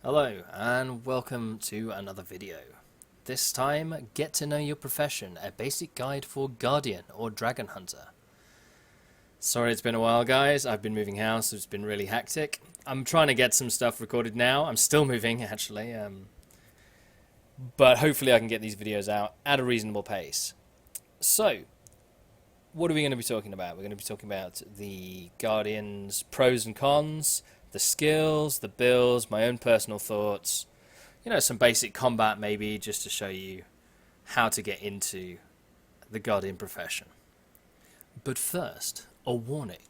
Hello and welcome to another video. This time, get to know your profession, a basic guide for Guardian or Dragon Hunter. Sorry it's been a while guys, I've been moving house, it's been really hectic. I'm trying to get some stuff recorded now, I'm still moving actually, but hopefully I can get these videos out at a reasonable pace. So, what are we going to be talking about? We're going to be talking about the Guardian's pros and cons, the skills, the builds, my own personal thoughts, you know, some basic combat maybe, just to show you how to get into the Guardian profession. But first, a warning.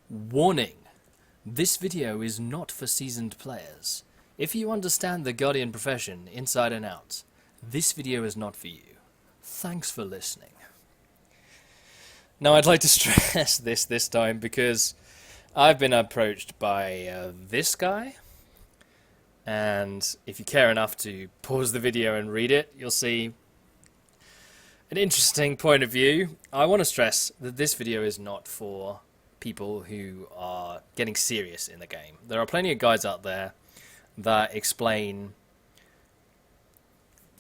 Warning! This video is not for seasoned players. If you understand the Guardian profession inside and out, this video is not for you. Thanks for listening. Now I'd like to stress this time because I've been approached by this guy, and if you care enough to pause the video and read it, you'll see an interesting point of view. I want to stress that this video is not for people who are getting serious in the game. There are plenty of guides out there that explain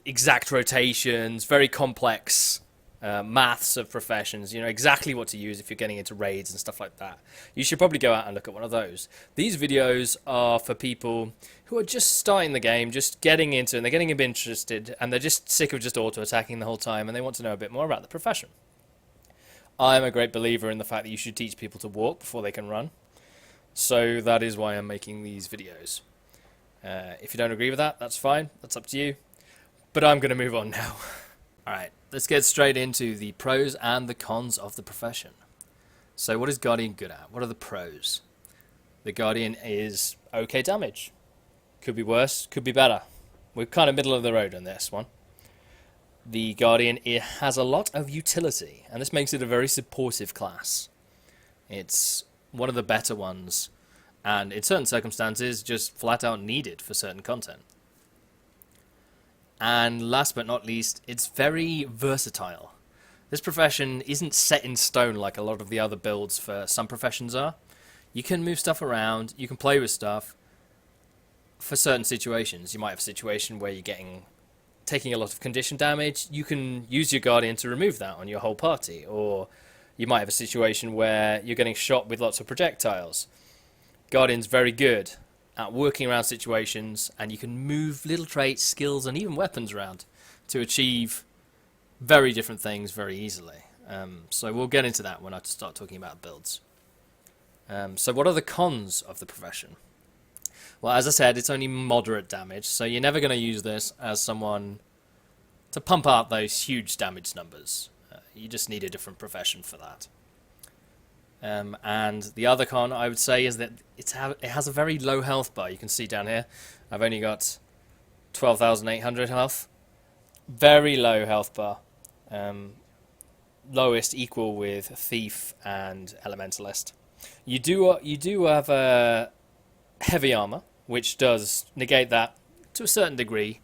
exact rotations, very complex maths of professions, you know exactly what to use if you're getting into raids and stuff like that. You should probably go out and look at one of those. These videos are for people who are just starting the game, just getting into it, and they're getting a bit interested, and they're just sick of just auto-attacking the whole time, and they want to know a bit more about the profession. I'm a great believer in the fact that you should teach people to walk before they can run, so that is why I'm making these videos. If you don't agree with that, that's fine, that's up to you, but I'm going to move on now. Alright, let's get straight into the pros and the cons of the profession. So what is Guardian good at? What are the pros? The Guardian is okay damage. Could be worse, could be better. We're kind of middle of the road on this one. The Guardian, it has a lot of utility, and this makes it a very supportive class. It's one of the better ones, and in certain circumstances, just flat out needed for certain content. And last but not least, it's very versatile. This profession isn't set in stone like a lot of the other builds for some professions are. You can move stuff around, you can play with stuff for certain situations. You might have a situation where you're taking a lot of condition damage. You can use your Guardian to remove that on your whole party. Or you might have a situation where you're getting shot with lots of projectiles. Guardian's very good at working around situations, and you can move little traits, skills, and even weapons around to achieve very different things very easily. So we'll get into that when I start talking about builds. So what are the cons of the profession? Well, as I said, it's only moderate damage, so you're never going to use this as someone to pump out those huge damage numbers. You just need a different profession for that. And the other con I would say is that it has a very low health bar. You can see down here I've only got 12,800 health. Very low health bar. Lowest equal with Thief and Elementalist. You do have a heavy armor, which does negate that to a certain degree,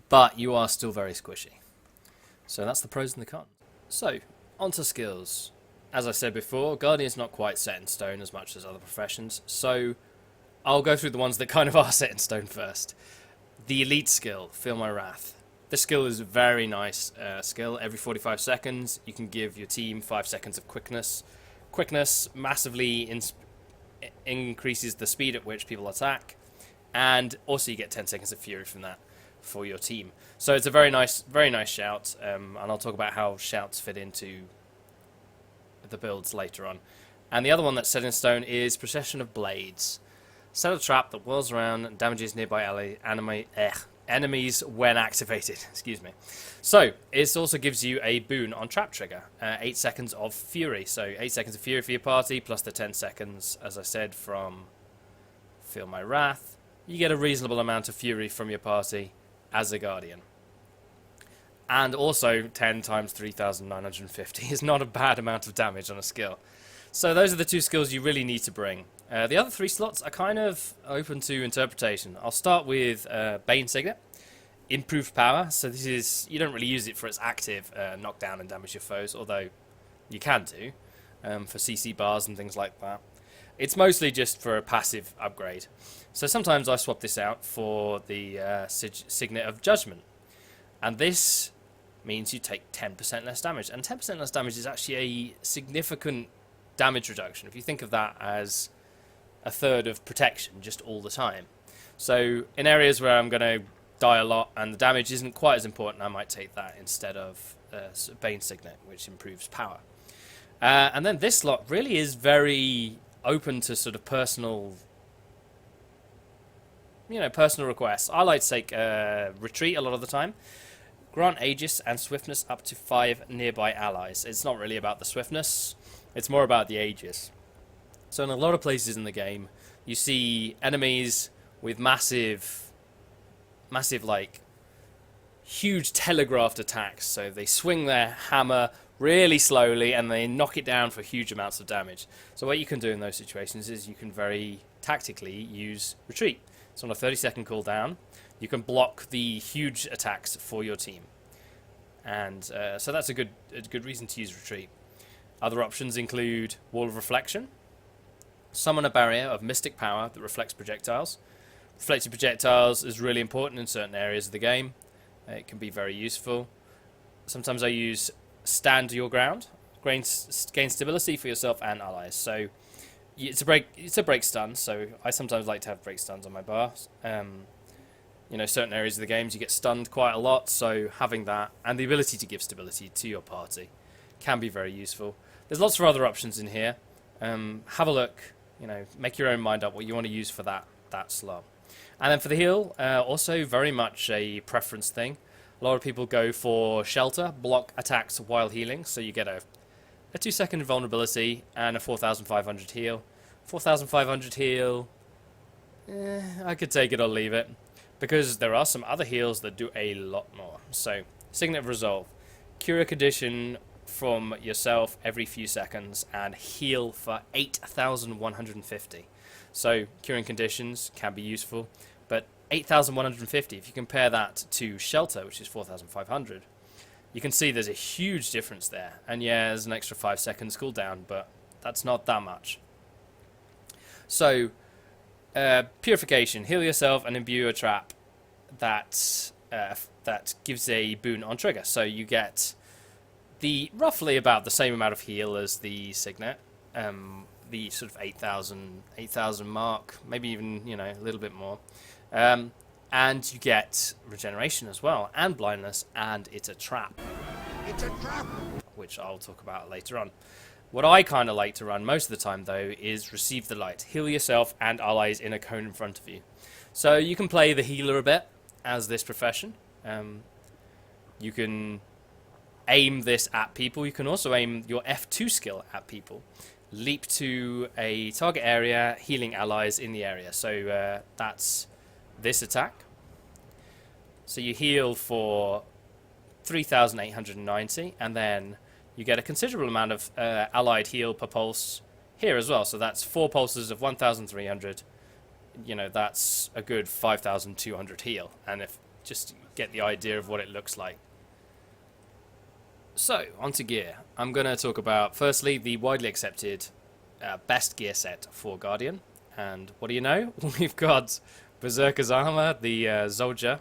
but you are still very squishy. So that's the pros and the cons. So, onto skills. As I said before, Guardian's not quite set in stone as much as other professions, so I'll go through the ones that kind of are set in stone first. The elite skill, Feel My Wrath. This skill is a very nice skill. Every 45 seconds, you can give your team 5 seconds of quickness. Quickness massively increases the speed at which people attack, and also you get 10 seconds of fury from that for your team. So it's a very nice shout, and I'll talk about how shouts fit into the builds later on. And the other one that's set in stone is Procession of Blades. Set a trap that whirls around and damages nearby enemies when activated. Excuse me. So it also gives you a boon on trap trigger, 8 seconds of fury. So 8 seconds of fury for your party plus the 10 seconds, as I said, from Feel My Wrath. You get a reasonable amount of fury from your party as a Guardian. And also 10 times 3,950 is not a bad amount of damage on a skill. So those are the two skills you really need to bring. The other 3 slots are kind of open to interpretation. I'll start with Bane Signet. Improved power. So this is, you don't really use it for its active knock down and damage your foes, although you can do for CC bars and things like that. It's mostly just for a passive upgrade. So sometimes I swap this out for the Signet of Judgment. And this means you take 10% less damage. And 10% less damage is actually a significant damage reduction. If you think of that as a third of protection just all the time. So in areas where I'm going to die a lot and the damage isn't quite as important, I might take that instead of Bane Signet, which improves power. And then this slot really is very open to sort of personal requests. I like to take Retreat a lot of the time. Grant Aegis and Swiftness up to 5 nearby allies. It's not really about the Swiftness, it's more about the Aegis. So in a lot of places in the game, you see enemies with massive, like, huge telegraphed attacks. So they swing their hammer really slowly and they knock it down for huge amounts of damage. So what you can do in those situations is you can very tactically use Retreat. It's on a 30-second cooldown. You can block the huge attacks for your team. And so that's a good reason to use Retreat. Other options include Wall of Reflection. Summon a barrier of mystic power that reflects projectiles. Reflected projectiles is really important in certain areas of the game. It can be very useful. Sometimes I use Stand Your Ground. Gain stability for yourself and allies. So it's a break stun, so I sometimes like to have break stuns on my bar. Certain areas of the games you get stunned quite a lot, so having that and the ability to give stability to your party can be very useful. There's lots of other options in here. Have a look, make your own mind up what you want to use for that slot. And then for the heal, also very much a preference thing. A lot of people go for Shelter, block attacks while healing, so you get a 2-second vulnerability and a 4,500 heal. 4,500 heal, I could take it or leave it, because there are some other heals that do a lot more. So, Signet of Resolve. Cure a condition from yourself every few seconds and heal for 8,150. So, curing conditions can be useful, but 8,150, if you compare that to Shelter, which is 4,500, you can see there's a huge difference there. And yeah, there's an extra 5 seconds cooldown, but that's not that much. So, Purification. Heal yourself and imbue a trap that gives a boon on trigger. So you get the roughly about the same amount of heal as the Signet. The sort of 8,000 mark, maybe even, a little bit more. And you get regeneration as well, and blindness, and it's a trap. It's a trap! Which I'll talk about later on. What I kind of like to run most of the time, though, is Receive the Light. Heal yourself and allies in a cone in front of you. So you can play the healer a bit as this profession. You can aim this at people. You can also aim your F2 skill at people. Leap to a target area, healing allies in the area. So that's this attack. So you heal for 3,890, and then you get a considerable amount of allied heal per pulse here as well. So that's 4 pulses of 1,300. That's a good 5,200 heal. And if just get the idea of what it looks like. So, onto gear. I'm going to talk about, firstly, the widely accepted best gear set for Guardian. And what do you know? We've got Berserker's Armor, the Zolja,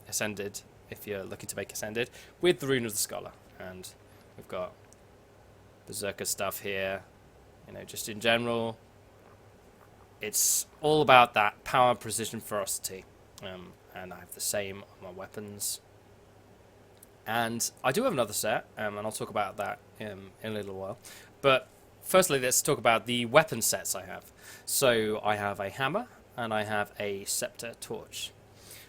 Ascended, if you're looking to make Ascended, with the Rune of the Scholar. And we've got Berserker stuff here, just in general. It's all about that power, precision, ferocity. And I have the same on my weapons. And I do have another set, and I'll talk about that in a little while. But firstly, let's talk about the weapon sets I have. So I have a hammer, and I have a scepter torch.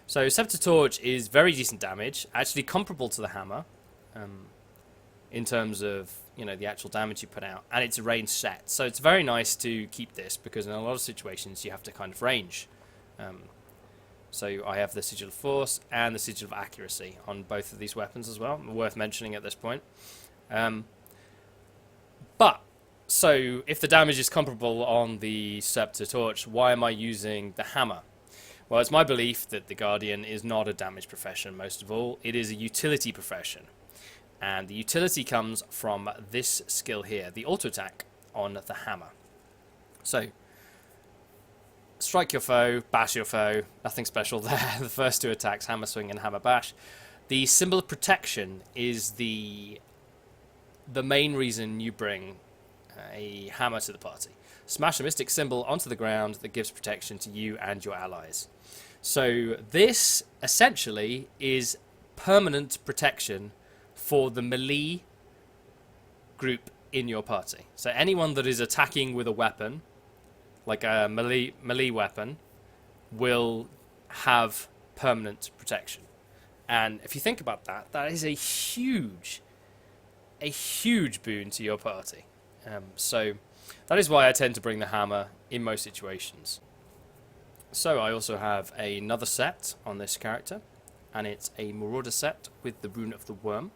So scepter torch is very decent damage, actually comparable to the hammer, in terms of the actual damage you put out, and it's a range set. So it's very nice to keep this, because in a lot of situations you have to kind of range. So I have the Sigil of Force and the Sigil of Accuracy on both of these weapons as well. Worth mentioning at this point. So if the damage is comparable on the Scepter Torch, why am I using the hammer? Well, it's my belief that the Guardian is not a damage profession, most of all. It is a utility profession. And the utility comes from this skill here, the auto attack on the hammer. So strike your foe, bash your foe. Nothing special there. The first two attacks, hammer swing and hammer bash. The symbol of protection is the main reason you bring a hammer to the party. Smash a mystic symbol onto the ground that gives protection to you and your allies. So this essentially is permanent protection for the melee group in your party. So anyone that is attacking with a weapon, like a melee weapon, will have permanent protection. And if you think about that, that is a huge boon to your party. So that is why I tend to bring the hammer in most situations. So I also have another set on this character, and it's a Marauder set with the Rune of the Worm.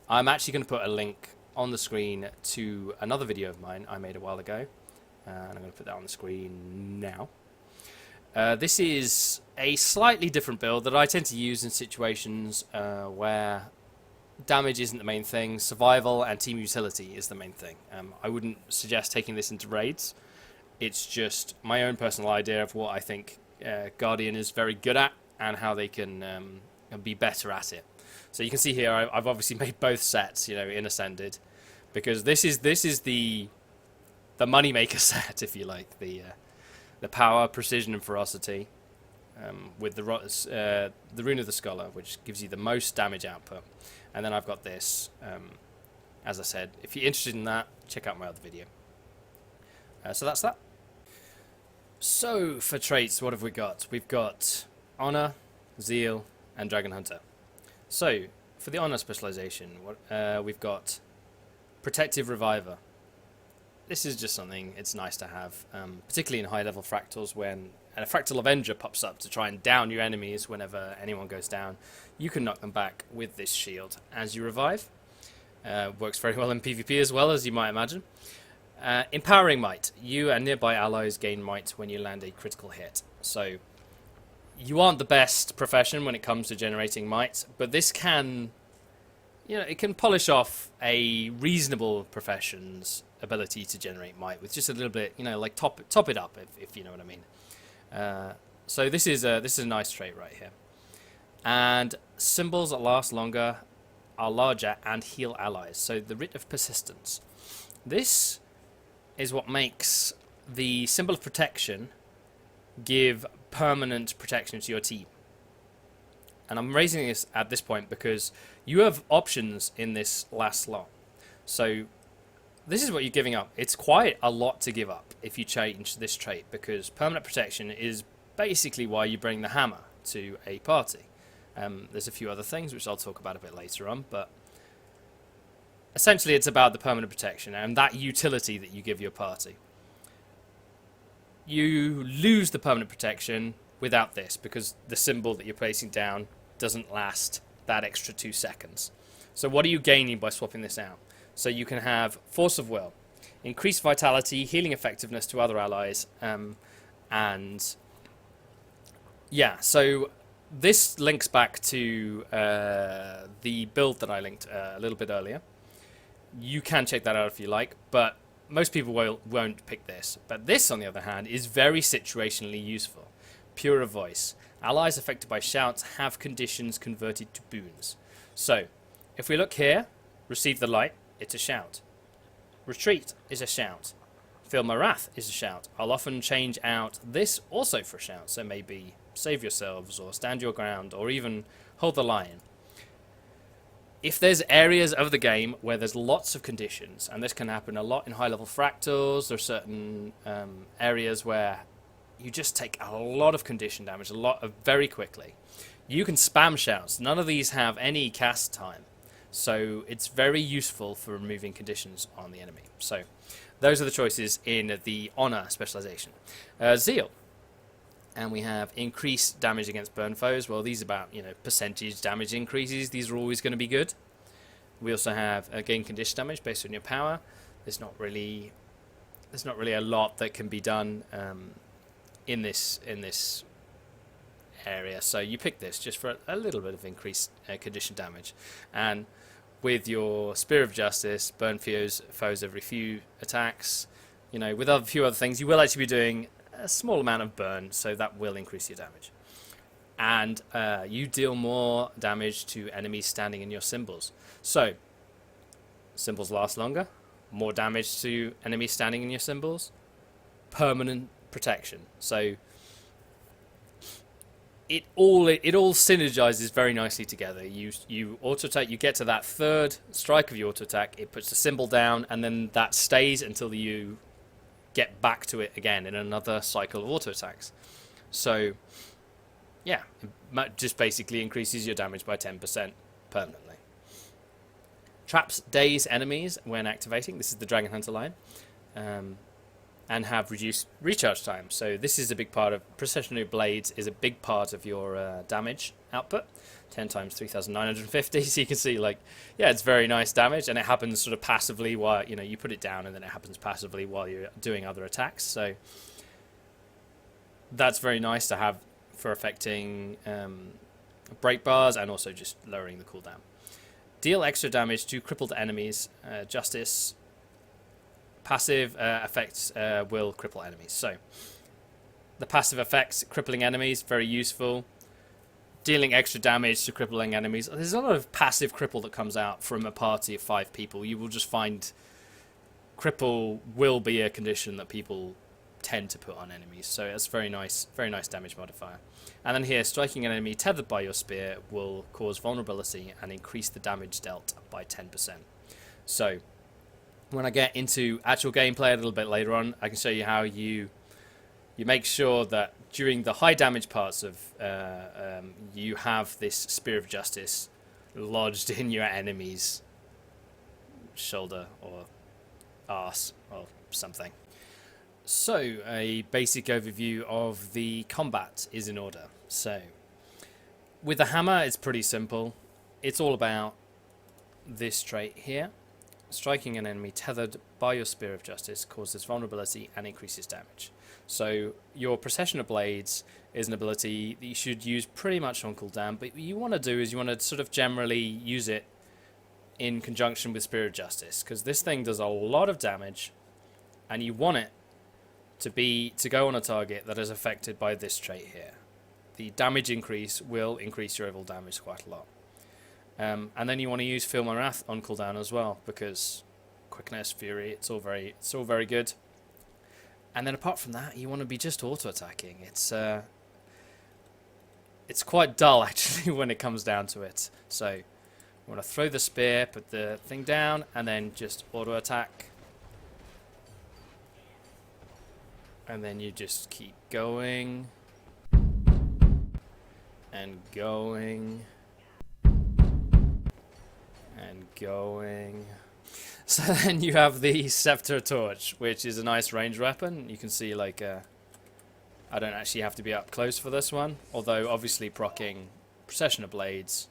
I'm actually going to put a link on the screen to another video of mine I made a while ago, and I'm going to put that on the screen now. This is a slightly different build that I tend to use in situations where damage isn't the main thing, survival and team utility is the main thing. I wouldn't suggest taking this into raids. It's just my own personal idea of what I think Guardian is very good at and how they can be better at it. So you can see here I've obviously made both sets, in Ascended, because this is the moneymaker set, if you like, the power, precision, and ferocity, with the Rune of the Scholar, which gives you the most damage output. And then I've got this, as I said, if you're interested in that, check out my other video. So that's that. So for traits, what have we got? We've got Honor, Zeal, and Dragon Hunter. So for the Honor specialization, we've got Protective Reviver. This is just something it's nice to have, particularly in high-level fractals when a Fractal Avenger pops up to try and down your enemies whenever anyone goes down. You can knock them back with this shield as you revive. Works very well in PvP as well, as you might imagine. Empowering Might. You and nearby allies gain might when you land a critical hit. So you aren't the best profession when it comes to generating might, but this can, it can polish off a reasonable profession's ability to generate might with just a little bit, like top it up, if you know what I mean. So this is a nice trait right here. And symbols that last longer, are larger, and heal allies. So the Writ of Persistence. This is what makes the symbol of protection give permanent protection to your team. And I'm raising this at this point because you have options in this last slot. So this is what you're giving up. It's quite a lot to give up if you change this trait, because permanent protection is basically why you bring the hammer to a party. There's a few other things which I'll talk about a bit later on, but essentially it's about the permanent protection and that utility that you give your party. You lose the permanent protection without this, because the symbol that you're placing down doesn't last that extra 2 seconds. So what are you gaining by swapping this out? So you can have Force of Will, increased vitality, healing effectiveness to other allies, and yeah, so this links back to the build that I linked a little bit earlier. You can check that out if you like, but most people won't pick this. But this, on the other hand, is very situationally useful. Pure of Voice. Allies affected by shouts have conditions converted to boons. So, if we look here, Receive the Light, it's a shout. Retreat is a shout. Feel My Wrath is a shout. I'll often change out this also for a shout, so maybe Save Yourselves, or Stand Your Ground, or even Hold the Line. If there's areas of the game where there's lots of conditions, and this can happen a lot in high-level fractals, there are certain areas where you just take a lot of condition damage, very quickly. You can spam shouts. None of these have any cast time, so it's very useful for removing conditions on the enemy. So those are the choices in the Honor specialization. Zeal. And we have increased damage against burn foes. Well, these are about, percentage damage increases. These are always going to be good. We also have gain condition damage based on your power. There's not really a lot that can be done in this area. So you pick this just for a little bit of increased condition damage. And with your Spear of Justice, burn foes every few attacks. With a few other things, you will actually be doing a small amount of burn, so that will increase your damage. And you deal more damage to enemies standing in your symbols. So, symbols last longer, more damage to enemies standing in your symbols, permanent protection. So, it all synergizes very nicely together. You auto attack, you get to that third strike of your auto attack, it puts the symbol down, and then that stays until you get back to it again in another cycle of auto attacks. So, yeah, it just basically increases your damage by 10% permanently. Traps daze enemies when activating. This is the Dragon Hunter line. And have reduced recharge time. So this is a big part of Processionary Blades, is a big part of your damage output. 10 times 3,950. So you can see, like, yeah, it's very nice damage, and it happens sort of passively while, you know, you put it down, and then it happens passively while you're doing other attacks. So that's very nice to have for affecting break bars and also just lowering the cooldown. Deal extra damage to crippled enemies. Justice passive effects will cripple enemies. So the passive effects, crippling enemies, very useful. Dealing extra damage to crippling enemies. There's a lot of passive cripple that comes out from a party of 5 people. You will just find cripple will be a condition that people tend to put on enemies. So it's very nice damage modifier. And then here, striking an enemy tethered by your spear will cause vulnerability and increase the damage dealt by 10%. So when I get into actual gameplay a little bit later on, I can show you how you make sure that during the high damage parts of you have this Spear of Justice lodged in your enemy's shoulder or arse or something. So a basic overview of the combat is in order. So with the hammer, it's pretty simple. It's all about this trait here. Striking an enemy tethered by your Spear of Justice causes vulnerability and increases damage. So your Procession of Blades is an ability that you should use pretty much on cooldown, but what you want to do is you want to sort of generally use it in conjunction with Spear of Justice, because this thing does a lot of damage, and you want it to go on a target that is affected by this trait here. The damage increase will increase your overall damage quite a lot. And then you want to use Feel My Wrath on cooldown as well, because quickness, fury, it's all very good. And then apart from that, you want to be just auto attacking. It's quite dull actually when it comes down to it. So you want to throw the spear, put the thing down, and then just auto attack. And then you just keep going and going and going. So then you have the Scepter Torch, which is a nice ranged weapon. You can see, like, I don't actually have to be up close for this one, although obviously proccing Procession of Blades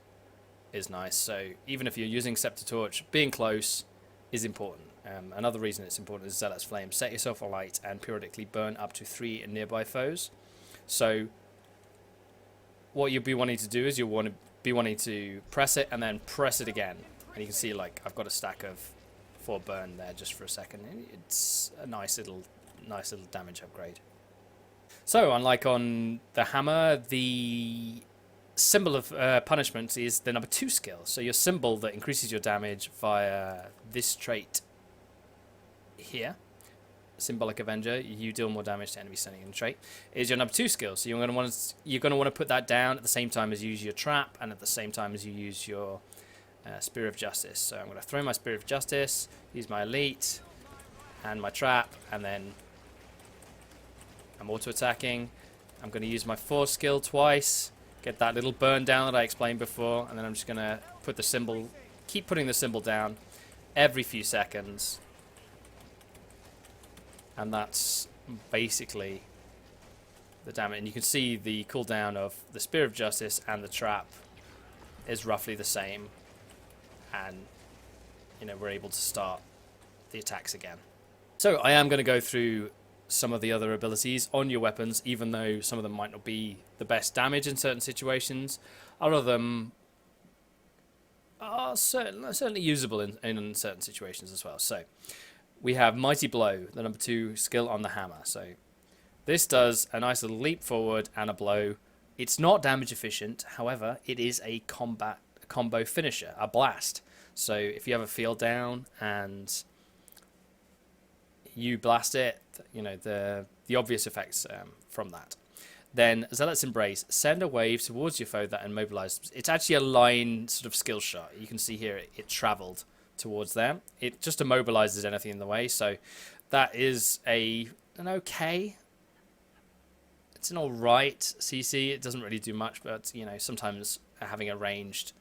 is nice. So even if you're using Scepter Torch, being close is important. Another reason it's important is Zealot's Flame. Set yourself alight and periodically burn up to 3 nearby foes. So what you'll be wanting to do is you'll want to be wanting to press it and then press it again. And you can see, like, I've got a stack of 4 burn there just for a second. It's a nice little damage upgrade. So unlike on the hammer, the symbol of punishment is the number 2 skill. So your symbol that increases your damage via this trait here, Symbolic Avenger, you deal more damage to enemies standing in the trait, is your number 2 skill. So you're going to want to put that down at the same time as you use your trap and at the same time as you use your Spear of Justice. So I'm going to throw my Spear of Justice, use my elite and my trap, and then I'm auto attacking. I'm going to use my 4 skill twice, get that little burn down that I explained before, and then I'm just going to put the symbol, keep putting the symbol down every few seconds. And that's basically the damage. And you can see the cooldown of the Spear of Justice and the trap is roughly the same. And, you know, we're able to start the attacks again. So I am going to go through some of the other abilities on your weapons, even though some of them might not be the best damage in certain situations. Other of them are certainly usable in certain situations as well. So we have Mighty Blow, the number 2 skill on the hammer. So This does a nice little leap forward and a blow. It's not damage efficient, however, it is a combo finisher, a blast. So if you have a field down and you blast it, you know, the obvious effects from that. Then Zealot's Embrace, send a wave towards your foe that immobilizes. It's actually a line sort of skill shot. You can see here it traveled towards them. It just immobilizes anything in the way. So that is an okay. It's an all right CC. It doesn't really do much, but you know, sometimes having a ranged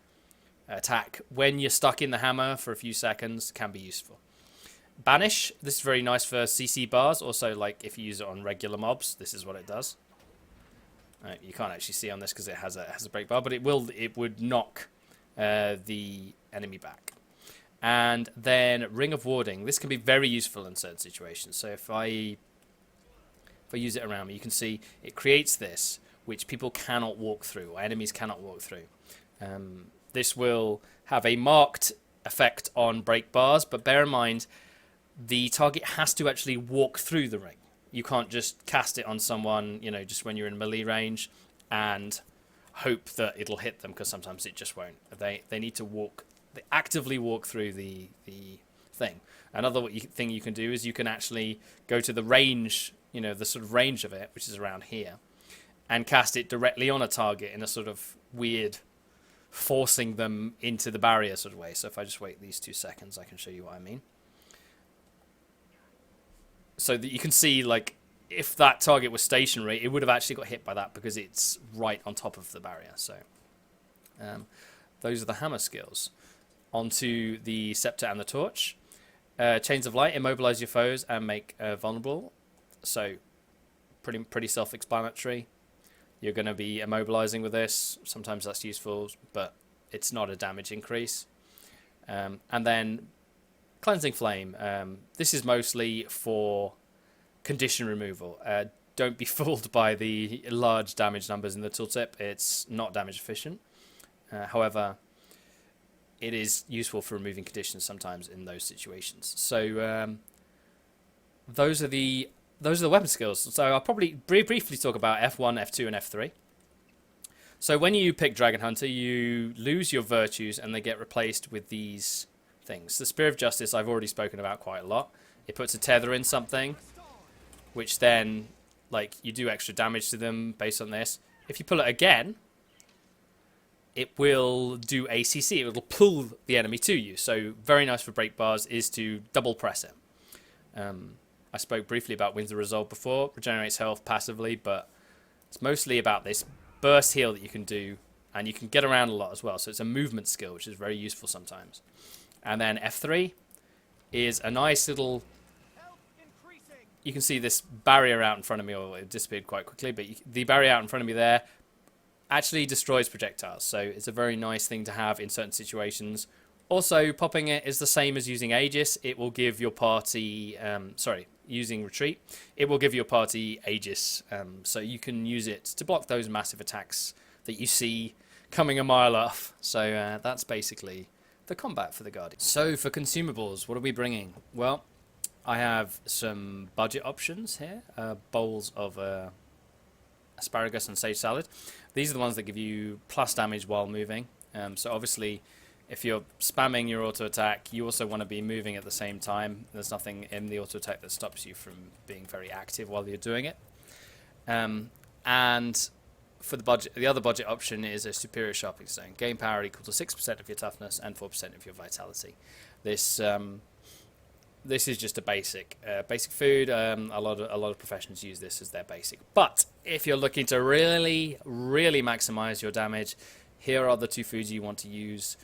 attack when you're stuck in the hammer for a few seconds can be useful. Banish. This is very nice for CC bars. Also, like if you use it on regular mobs, this is what it does. You can't actually see on this because it has a break bar, but it would knock the enemy back. And then Ring of Warding. This can be very useful in certain situations. So if I use it around me, you can see it creates this, which people cannot walk through, or enemies cannot walk through. This will have a marked effect on break bars, but bear in mind, the target has to actually walk through the ring. You can't just cast it on someone, you know, just when you're in melee range and hope that it'll hit them, because sometimes it just won't. They need to actively walk through the thing. Another thing you can do is you can actually go to the range, you know, the sort of range of it, which is around here, and cast it directly on a target in a sort of weird forcing them into the barrier sort of way. So if I just wait these 2 seconds, I can show you what I mean. So that you can see, like, if that target was stationary, it would have actually got hit by that because it's right on top of the barrier. So those are the hammer skills. Onto the scepter and the torch. Chains of Light, immobilize your foes and make vulnerable. So pretty self-explanatory. You're going to be immobilizing with this. Sometimes that's useful, but it's not a damage increase. And then Cleansing Flame. This is mostly for condition removal. Don't be fooled by the large damage numbers in the tooltip. It's not damage efficient. However, it is useful for removing conditions sometimes in those situations. So those are the weapon skills. So I'll probably briefly talk about F1, F2, and F3. So when you pick Dragon Hunter, you lose your virtues and they get replaced with these things. The Spear of Justice I've already spoken about quite a lot. It puts a tether in something, which then, like, you do extra damage to them based on this. If you pull it again, it will do ACC. It will pull the enemy to you. So very nice for break bars is to double press it. I spoke briefly about Winds of Resolve before. Regenerates health passively, but it's mostly about this burst heal that you can do, and you can get around a lot as well. So it's a movement skill, which is very useful sometimes. And then F3 is a nice little... You can see this barrier out in front of me, or it disappeared quite quickly, but the barrier out in front of me there actually destroys projectiles. So it's a very nice thing to have in certain situations. Also, popping it is the same as using Aegis. It will give your party... using Retreat. It will give your party Aegis. So you can use it to block those massive attacks that you see coming a mile off. So that's basically the combat for the Guardian. So for consumables, what are we bringing? Well, I have some budget options here. Bowls of asparagus and sage salad. These are the ones that give you plus damage while moving. So obviously, if you're spamming your auto attack, you also want to be moving at the same time. There's nothing in the auto attack that stops you from being very active while you're doing it. And for the budget, the other budget option is a superior sharpening stone. Gain power equal to 6% of your toughness and 4% of your vitality. This is just a basic food. A lot of professions use this as their basic. But if you're looking to really maximize your damage, here are the 2 foods you want to use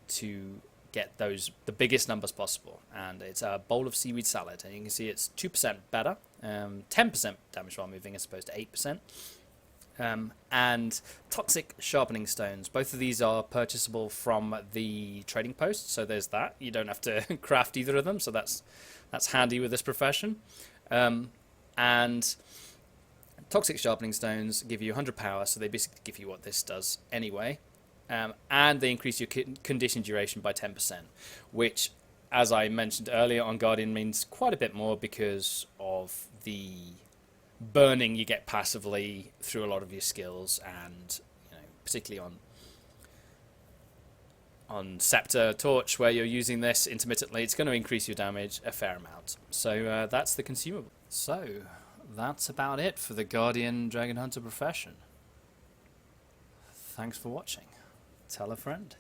to get the biggest numbers possible. And it's a bowl of seaweed salad, and you can see it's 2% better, 10% damage while moving as opposed to 8%. And toxic sharpening stones. Both of these are purchasable from the trading post, so there's that. You don't have to craft either of them, so that's handy with this profession. And toxic sharpening stones give you 100 power, so they basically give you what this does anyway. And they increase your condition duration by 10%, which, as I mentioned earlier on Guardian, means quite a bit more because of the burning you get passively through a lot of your skills, and particularly on Scepter Torch, where you're using this intermittently, it's going to increase your damage a fair amount. So that's the consumable. So that's about it for the Guardian Dragon Hunter profession. Thanks for watching. Tell a friend.